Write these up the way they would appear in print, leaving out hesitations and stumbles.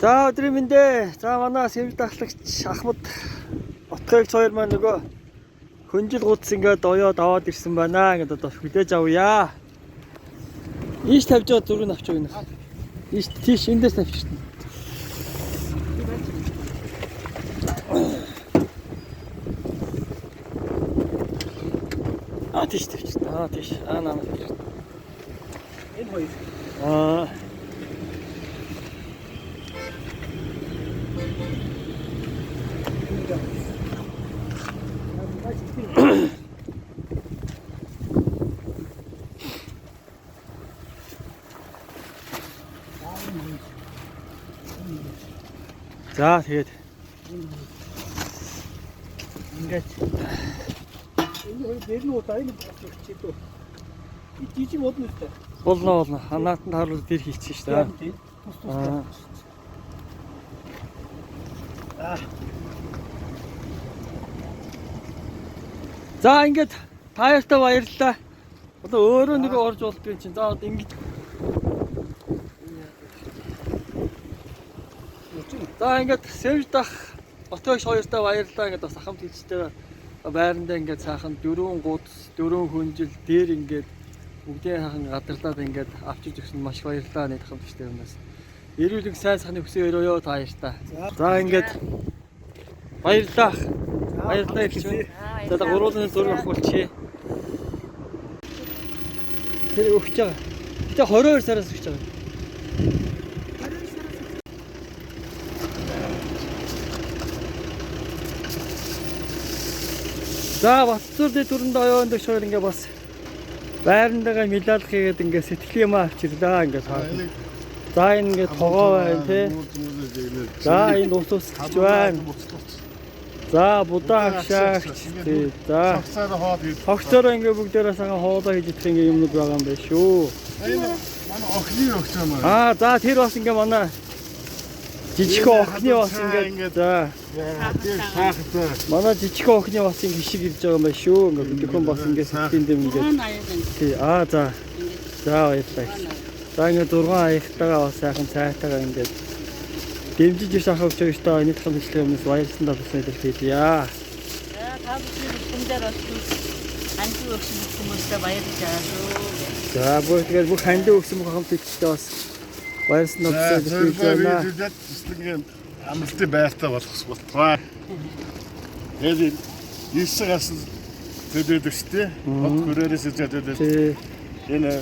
За өдрийн мэндэ. За манай сэвэр дахлагч Ахмад Отгойгч хоёр маань нөгөө хөнжил гудс ингээд оёод аваад ирсэн байна. Ингээд одоо хүлээж авъя. Ийш тавьж байгаа зүрийг авч өгнө. Ийш тийш эндээс тавьчихна. Тийш тавьчихна. Тийш. Намайг тавьчихна. Энэ хоёр. За тэгээд ингээд энэ хоёр дээр нь удаа энэ болчихчих дөө. И жижиг модно үстэй. Болно. Ханаатанд харуулж дээр хийчихсэн шүү дээ. За ингээд таяртай баярлалаа. Одоо өөрөө нэг орж болдгүй чинь. За одоо ингэж. За ингээд сэвж дах Отгойгч хоёртай баярлалаа. Ингээд бас ахмад хэлжтэй байрандаа ингээд сайхан 4 гудс 4 хөнжил дээр ингээд бүгдээ хахан гадарлаад ингээд авчиж өгсөн маш баярлалаа нэг ахмад хэлжтэй юмнаас. Эрүүлэг сайн сайхны хүсээ өрөөё та баяртай. За ингээд баярлалаа. Баярлалаа хэлээ. За гуруулын зураг авахулчи. Тэр өгч байгаа. Гэтэ 22 сараас өгч байгаа. За Батцуур дөрөнд оёонд шойр ингээ бас байрандаага медаль хийгээд ингээ сэтгэл юм авчирлаа ингээ цаа. За энэ ингээ тогоо байна те. За энэ ус гэж байна. За будаа агшаагч тий. За хогцоор ингээ бүгдээрээ сахан хоолоо хийж идэх ингээ юмнууд байгаа юм байна шүү. Энэ манай охины өгч юм аа. За тэр бас ингээ манай жижиг охины бас ингээ за манай жижиг охины бас ингэ хишиг ирж байгаа юм байна шүү. Ингээ бүхэн бас ингээ сэтгэн дэм ингээ. Тий. За. За баярлалаа. За ингээ 6 аягтайгаа бас сайхан цайтайгаа ингээ дэмжиж ирж авах гэж байгаа энэ тахын хэлэх юмнаас баярлалаа бас мэдээлэлээ. За та бүхэн хүндээр бас хандив өгсөн хүмүүстээ баярлаж байгаа шүү. За бүгдээр бүх хандив өгсөн бүх хамт хэлжтэй бас баярлалаа бас мэдээлэлээ. Тэгээд амралтын байртаа болох болтугай. Тэгээд 9 гас төдөөд өстэй. Хот хүрээрээс зэдэд. Энэ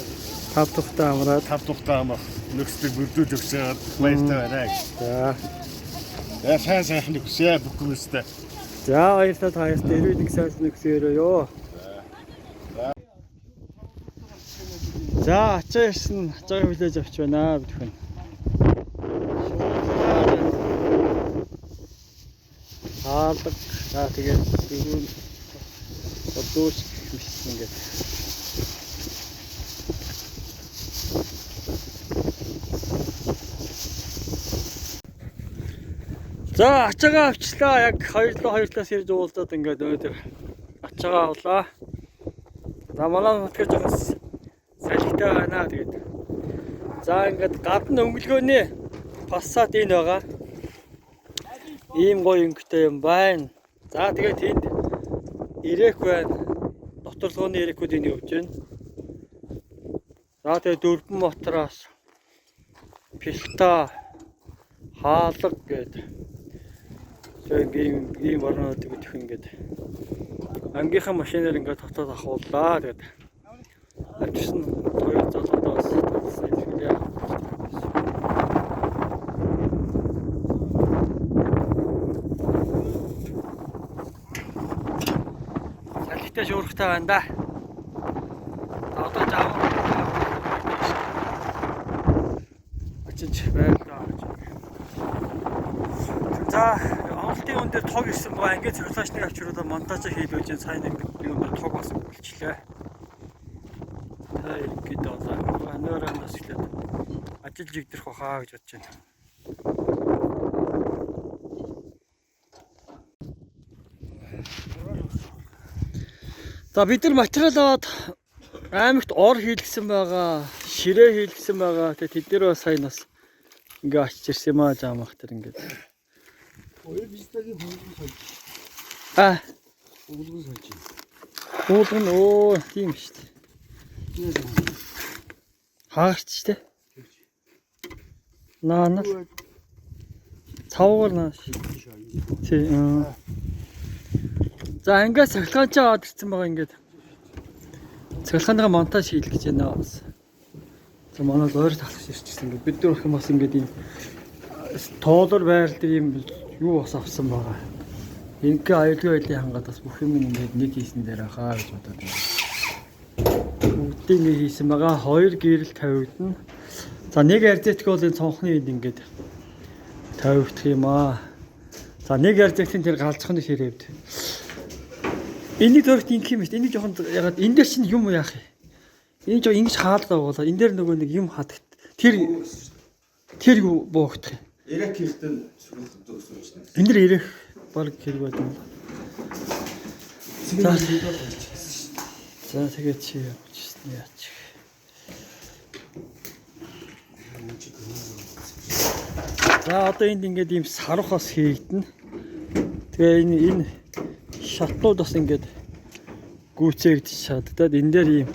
тав тухтаа амраад амах нөхцөлийг бүрдүүлж өгч байгаа баяртай байна. За. Сайн хүсье бүх хүмүүстээ. За баярлалаа та хоёрт эрүүл сайн хүсье. За ачаа ирсэн ачаа хүлээж авч байна бүхэн. Хаалга за тэгээд дөрөв одоош гихсэн ингээд. За ачаагаа авчлаа яг хоёрлоос ирж уулзаад ингээд өнөөдөр ачаагаа авлаа. За манай нутгаар жоохос салхитай байна тэгээд. За ингээд гадна өнгөлгөөний пассат энэ байгаа. Ийм гоё өнгөтэй юм байна. За тэгээд тэнд ирээх байна. Доторлогооны ирэхүүд энэ явж байна. За тэгээд дөрвөн мотороос пилта хаалга гэдэг. Тэгээд ийм орнууд өгөх ингээд ангийнхаа машинаар ингээд хотод ахууллаа. Тэгээд авчирсан хоёр залуудаас хэлсэн хэлээ. Салхитай шуурхтай байна да. Одоо жаав. Очиж байлаа. За амралтын өн дээр тог ирсэн байгаа. Ингээд циркуляцныг авчируудаа монтаж хийлгэж сайн нэг юм тог бас болчихлоо. Ингээд одоо нөөрэндээс эхлээд ажиллаж игдэрх бахаа гэж бодож байна. За бид нар материал аваад аймагт ор хийлгсэн байгаа, ширээ хийлгсэн байгаа. Тэгээ тэд нэр бас сайн бас Ингээ очиж ирсэн юм аа жаамах тэр ингээд. Хоёр бистагийн хөнгөн сольж. Аа, Хөнгөн сольж. уулган оо тийм шүү дээ. Хаагч шүү дээ. Наа. Цавгаар наа. Тий. За ингээд цахилгаан ч аваад ирсэн байгаа ингээд. Цахилгааныхаа монтаж хийх гэж байна бас. За манай л ойр талах ширчсэн ингээд бид нар их юм бас ингээд ийм тоолор байрлал дээр ийм юу бас авсан байгаа. Ингээ аюулгүй байдлыг хангаад бас бүх юм ингээд нэг хийсэн дээр хаа гэж бодоод байна. Бүгдийг нэг хийсэн байгаа. 2 гэрэл тавигдана. За нэг арзетик бол энэ цонхны үед ингээд тавигдах юм аа. За нэг арзетикийн тэр галзхны ширээвд. Энийг төрөлт ингэх юм шүү дээ. Энийг жоохон ягаад энэ дээр чинь юм яах юм? Энэ жоо ингэж хаалгаа болоо. Энэ дээр нөгөө нэг юм хадагт. Тэр юу боогдох юм? Ирэх хэрэгтэй сүрэлт өгсөн шүү дээ. Энэ дэр ирэх баг хэрэг байд юм. За тэгээд чи явчихсан яач. За одоо энд ингээд ийм сарах бас хийгдэнэ. Тэгээ энэ шатнууд бас ингээд гүйцээгдэж чаддаад энэ дээр ийм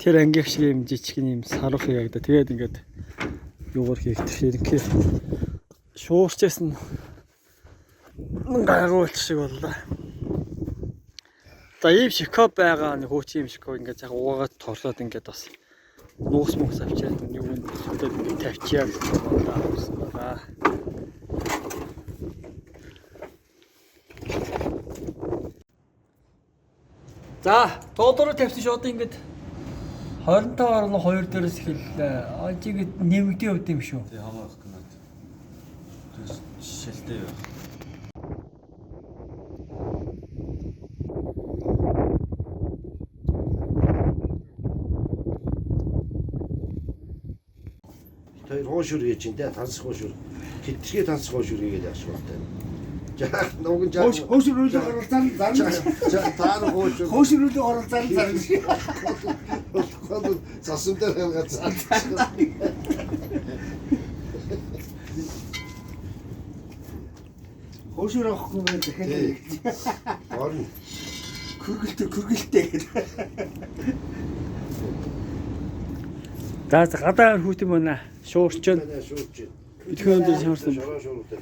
тэр ангих шиг ийм жижиг ийм сарах хийгдэ. Тэгээд ингээд юугаар хийгдэх хэрэг шуурчээс нь гайгуулт шиг боллоо. За ийм шикоп байгаа нэг хуучин ийм шикоп ингээд яг уугаад торлоод ингээд бас нуус мөс авчаад юу юм өдөөд ингээд тавьчихъя гэж бодлоо. За тоолороо тавьсан шүү одоо ингээд 25.2 дээрээс эхэллээ. Ажиг нэмэгдэн явд юм шүү. Тий хамаах гэнэ. Шилтэй байх. Тэр хоошур гэж чинь тэ тансах хоошур. Хитрхээ тансах хоошур гэдэг яаш багтай. За нуган жаа. Хоошур үлээ оролцсон зам. За таар хоошур. Хоошур үлээ оролцсон зам. Хол засам дээр хангацсан. Хоошур авахгүй байх дахиад. Орно. Хүргэлтэй гэдэг. За гадаа хүүтэн байна. Шуурчин. Шуурч. Итгэн дээр шуурсан.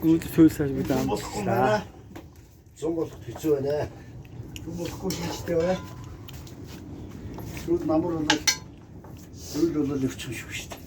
Гүд төлсөж бид Болохгүй амлаа. байна. Зам болох хэцүү байна. Юм болохгүй шийдтэй байна. Шууд намар бол зүйл бол өвчих шүү дээ.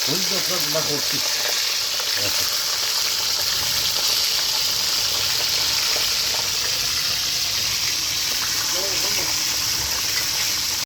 Хөлдөөс мах уучих.